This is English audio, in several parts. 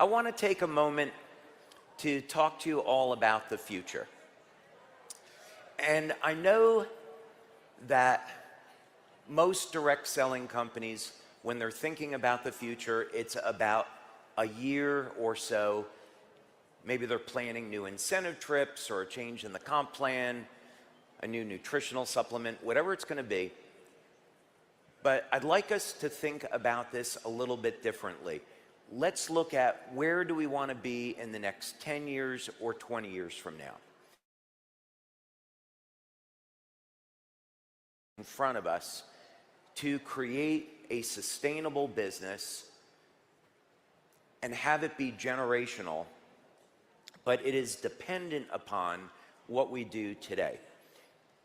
I want to take a moment to talk to you all about the future. And I know that most direct selling companies, when they're thinking about the future, it's about a year or so. Maybe they're planning new incentive trips or a change in the comp plan, a new nutritional supplement, whatever it's going to be. But I'd like us to think about this a little bit differently. Let's look at where do we want to be in the next 10 years or 20 years from now. In front of us to create a sustainable business and have it be generational, but it is dependent upon what we do today.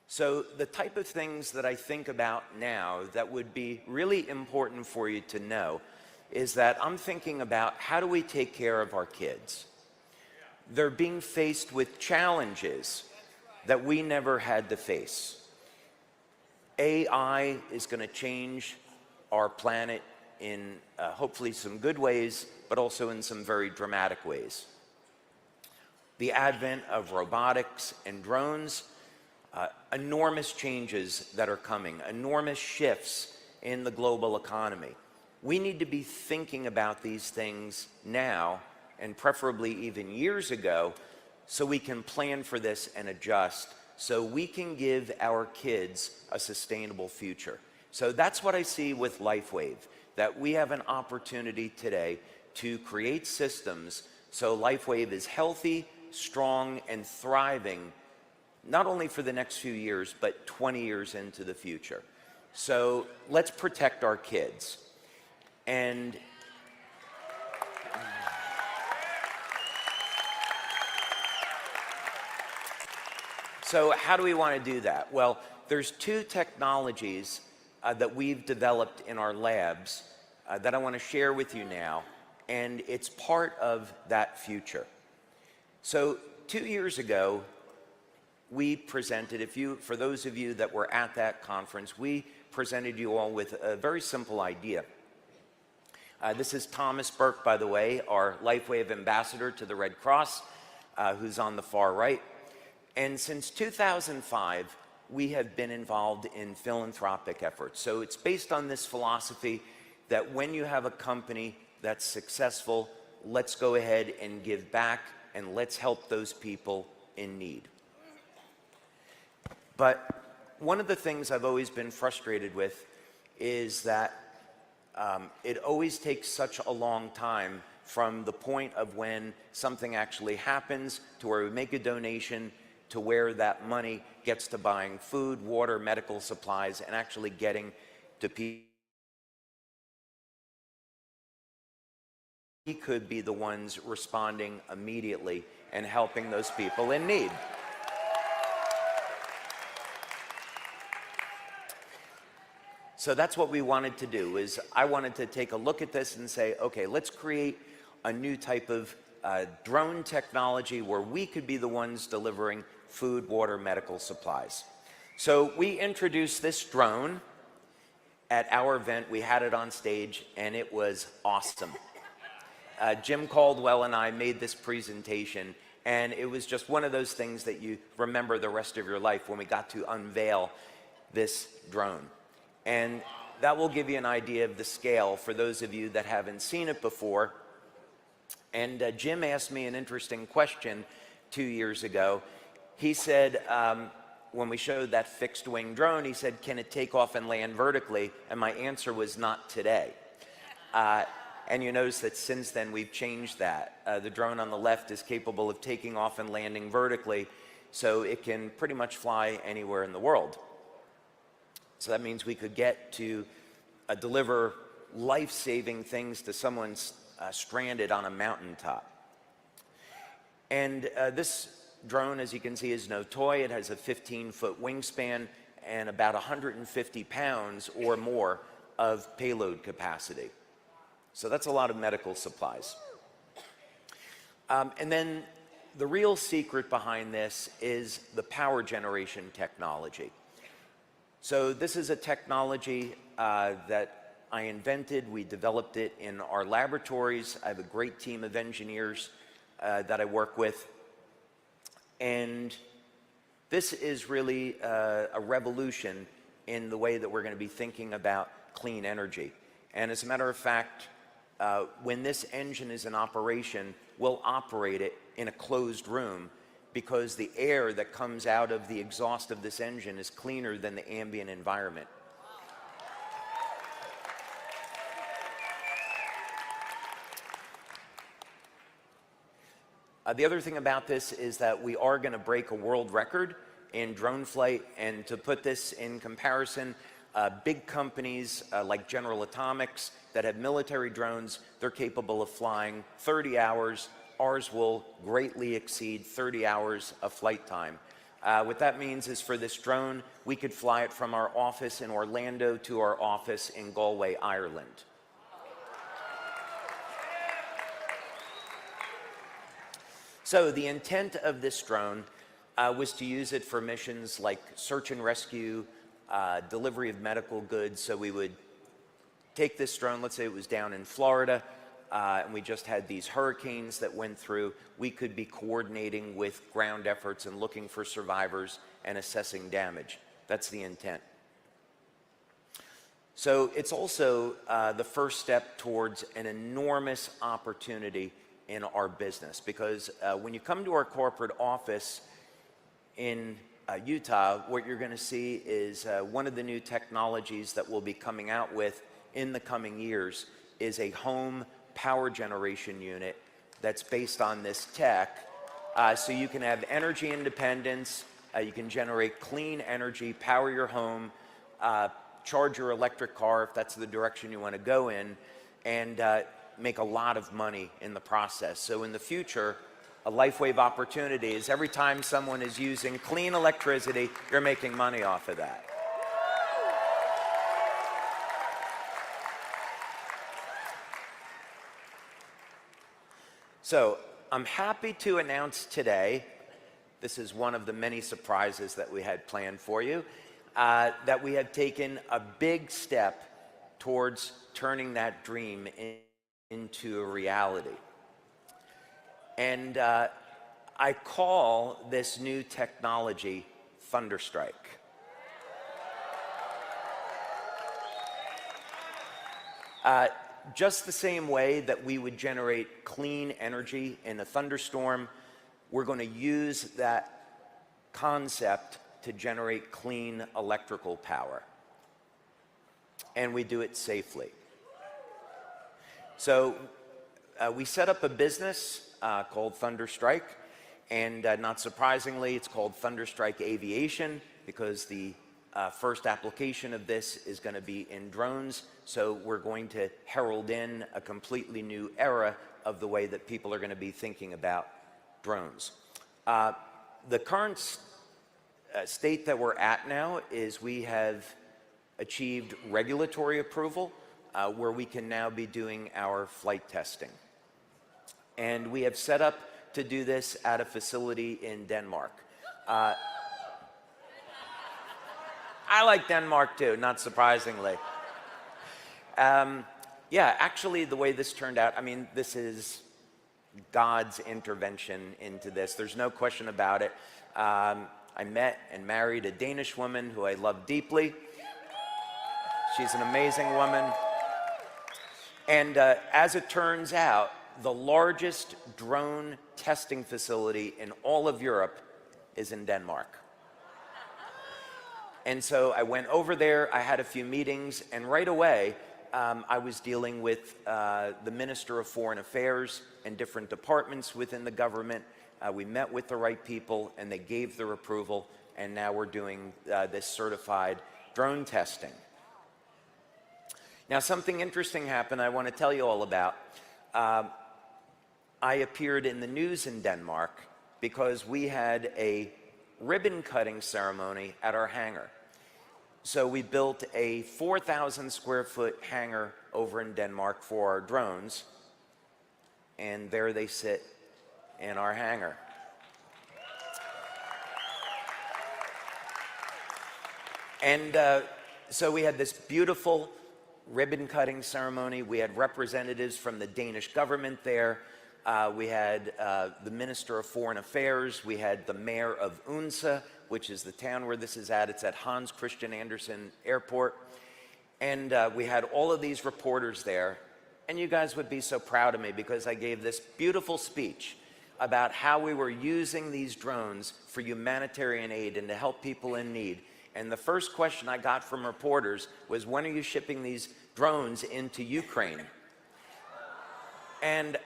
So the type of things that I think about now that would be really important for you to know is that I'm thinking about how do we take care of our kids. They're being faced with challenges that we never had to face. AI is going to change our planet in hopefully some good ways, but also in some very dramatic ways. The advent of robotics and drones, enormous changes that are coming, enormous shifts in the global economy. We need to be thinking about these things now, and preferably even years ago, so we can plan for this and adjust, so we can give our kids a sustainable future. So that's what I see with LifeWave, that we have an opportunity today to create systems so LifeWave is healthy, strong, and thriving, not only for the next few years, but 20 years into the future. So let's protect our kids. And so how do we want to do that? Well, there's two technologies that we've developed in our labs that I want to share with you now, and it's part of that future. So 2 years ago, we presented, for those of you that were at that conference, we presented you all with a very simple idea. This is Thomas Burke, by the way, our LifeWave ambassador to the Red Cross, who's on the far right. And since 2005, we have been involved in philanthropic efforts. So it's based on this philosophy that when you have a company that's successful, let's go ahead and give back and let's help those people in need. But one of the things I've always been frustrated with is that it always takes such a long time from the point of when something actually happens to where we make a donation to where that money gets to buying food, water, medical supplies, and actually getting to people. We could be the ones responding immediately and helping those people in need. So that's what we wanted to do, is I wanted to take a look at this and say, okay, let's create a new type of drone technology where we could be the ones delivering food, water, medical supplies. So we introduced this drone at our event. We had it on stage, and it was awesome. Jim Caldwell and I made this presentation, and it was just one of those things that you remember the rest of your life when we got to unveil this drone. And that will give you an idea of the scale for those of you that haven't seen it before. And Jim asked me an interesting question 2 years ago. He said, when we showed that fixed wing drone, he said, can it take off and land vertically? And my answer was not today. And you notice that since then we've changed that. The drone on the left is capable of taking off and landing vertically, so it can pretty much fly anywhere in the world. So that means we could get to deliver life-saving things to someone stranded on a mountaintop. And this drone, as you can see, is no toy. It has a 15-foot wingspan and about 150 pounds or more of payload capacity. So that's a lot of medical supplies. And then the real secret behind this is the power generation technology. So this is a technology that I invented. We developed it in our laboratories. I have a great team of engineers that I work with. And this is really a revolution in the way that we're going to be thinking about clean energy. And as a matter of fact, when this engine is in operation, we'll operate it in a closed room because the air that comes out of the exhaust of this engine is cleaner than the ambient environment. The other thing about this is that we are going to break a world record in drone flight, and to put this in comparison, big companies like General Atomics that have military drones, they're capable of flying 30 hours. Ours will greatly exceed 30 hours of flight time. What that means is for this drone, we could fly it from our office in Orlando to our office in Galway, Ireland. So the intent of this drone was to use it for missions like search and rescue, delivery of medical goods. So we would take this drone, let's say it was down in Florida, and we just had these hurricanes that went through. We could be coordinating with ground efforts and looking for survivors and assessing damage. That's the intent. So it's also the first step towards an enormous opportunity in our business, because when you come to our corporate office in Utah, what you're going to see is one of the new technologies that we'll be coming out with in the coming years is a home power generation unit that's based on this tech. So you can have energy independence, you can generate clean energy, power your home, charge your electric car if that's the direction you want to go in, and make a lot of money in the process. So in the future, a LifeWave opportunity is every time someone is using clean electricity, you're making money off of that. So I'm happy to announce today, this is one of the many surprises that we had planned for you, that we have taken a big step towards turning that dream into a reality. And I call this new technology Thunderstrike. Just the same way that we would generate clean energy in a thunderstorm, we're going to use that concept to generate clean electrical power. And we do it safely. So we set up a business called Thunderstrike, and not surprisingly, it's called Thunderstrike Aviation because the first application of this is going to be in drones. So we're going to herald in a completely new era of the way that people are going to be thinking about drones. The current state that we're at now is we have achieved regulatory approval where we can now be doing our flight testing. And we have set up to do this at a facility in Denmark. I like Denmark too, not surprisingly. Yeah, actually the way this turned out, I mean, this is God's intervention into this. There's no question about it. I met and married a Danish woman who I love deeply. She's an amazing woman. And as it turns out, the largest drone testing facility in all of Europe is in Denmark. And so I went over there, I had a few meetings, and right away, I was dealing with the Minister of Foreign Affairs and different departments within the government. We met with the right people, and they gave their approval, and now we're doing this certified drone testing. Now, something interesting happened I want to tell you all about. I appeared in the news in Denmark because we had a ribbon-cutting ceremony at our hangar. So we built a 4,000 square foot hangar over in Denmark for our drones, and there they sit in our hangar. And so we had this beautiful ribbon cutting ceremony. We had representatives from the Danish government there. We had the Minister of Foreign Affairs. We had the mayor of Odense, which is the town where this is at. It's at Hans Christian Andersen Airport. And we had all of these reporters there. And you guys would be so proud of me because I gave this beautiful speech about how we were using these drones for humanitarian aid and to help people in need. And the first question I got from reporters was, when are you shipping these drones into Ukraine? And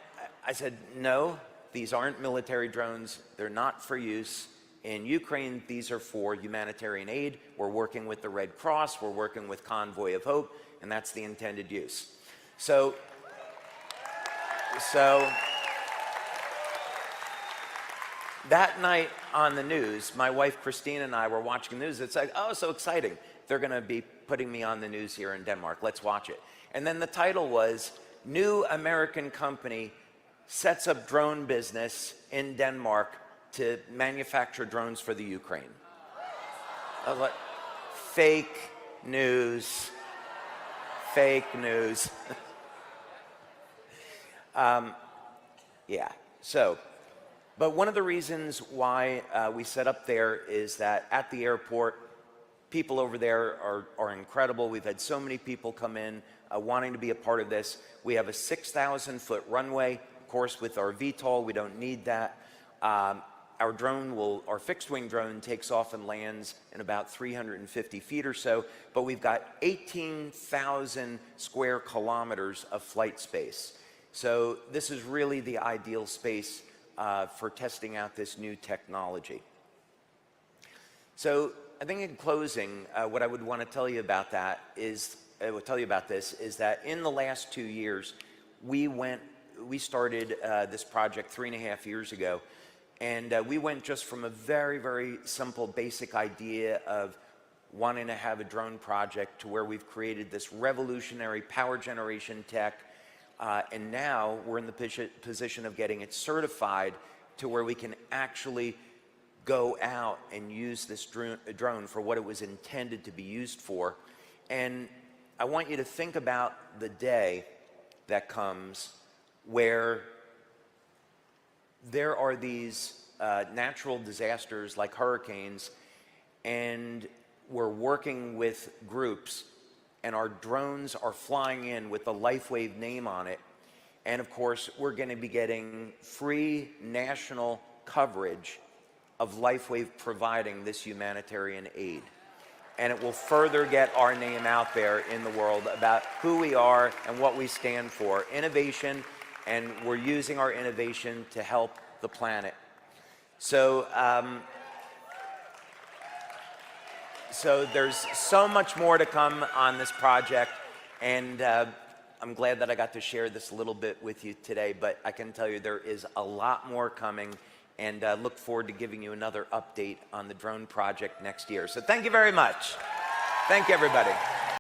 I said, no, these aren't military drones. They're not for use in Ukraine. These are for humanitarian aid. We're working with the Red Cross. We're working with Convoy of Hope, and that's the intended use. So that night on the news, my wife Christine and I were watching the news. It's like, oh, so exciting. They're going to be putting me on the news here in Denmark. Let's watch it. And then the title was, New American Company Sets Up Drone Business in Denmark to Manufacture Drones for the Ukraine. I was like, fake news. Fake news. Yeah, so, but one of the reasons why we set up there is that at the airport, people over there are incredible. We've had so many people come in wanting to be a part of this. We have a 6,000-foot runway. Of course, with our VTOL, we don't need that. Our fixed-wing drone takes off and lands in about 350 feet or so, but we've got 18,000 square kilometers of flight space. So this is really the ideal space for testing out this new technology. So I think in closing, what I would want to tell you about that is, is that in the last 2 years, we started this project 3.5 years ago, and we went just from a very, very simple, basic idea of wanting to have a drone project to where we've created this revolutionary power generation tech, and now we're in the position of getting it certified to where we can actually go out and use this drone for what it was intended to be used for. And I want you to think about the day that comes where there are these natural disasters like hurricanes, and we're working with groups, and our drones are flying in with the LifeWave name on it. And of course, we're going to be getting free national coverage of LifeWave providing this humanitarian aid. And it will further get our name out there in the world about who we are and what we stand for. Innovation, and we're using our innovation to help the planet. So, so there's so much more to come on this project, and I'm glad that I got to share this a little bit with you today, but I can tell you there is a lot more coming, and look forward to giving you another update on the drone project next year. So thank you very much. Thank you, everybody.